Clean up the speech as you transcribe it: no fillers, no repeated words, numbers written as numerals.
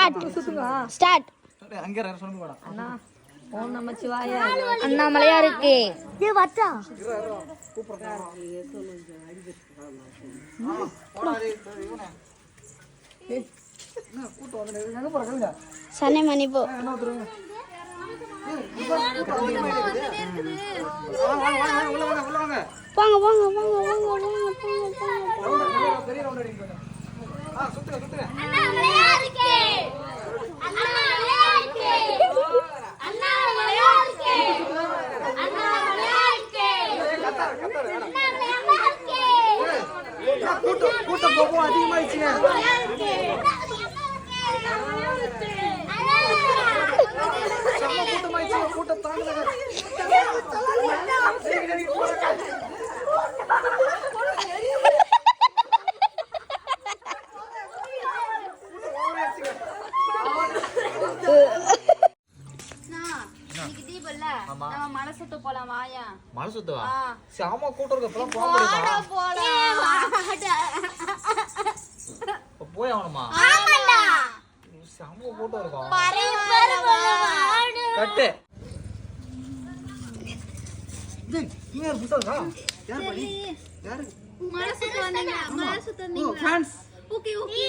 Start start. அங்க யார சொல்லுங்க வாடா. அண்ணா ஓம் நமச்சிவாய. அண்ணாமலையா இருக்கு. ஏ வட்டா கூப்பிடுறேன். போடா டேய் இவனே. ஏய் என்ன கூட்டம் வந்து எங்க போறீங்க? சனே மணி போ. என்ன வந்துருங்க. போங்க போங்க போங்க போங்க போங்க போங்க. பெரிய ரவுண்ட் அடிங்க. சுத்துங்க சுத்துங்க. அண்ணாமலையா இருக்கு. அண்ணாமலையா இருக்கு. அண்ணாமலையா இருக்கு. அண்ணாமலையா இருக்கு. அண்ணாமலையா இருக்கு. கூட்டம் கோபம் அதிகமாயிடுச்சுங்க. செம்ம கூட்டமாயிடுச்சு. கூட்டம் தாங்கல. மலை சுத்த போலாம் வாயா. மலை சுத்தவா? சாம கூட்டம் இருக்கு. இப்பலாம் போய் ஆகணுமா? சாம கூட்டம் இருக்கும். கட்டு. யார் புத்தகா? யார் படி? யார்? மலை சுத்த வந்தீங்க. மலை சுத்த வந்தீங்க. ஃபேன்ஸ். Okay okay.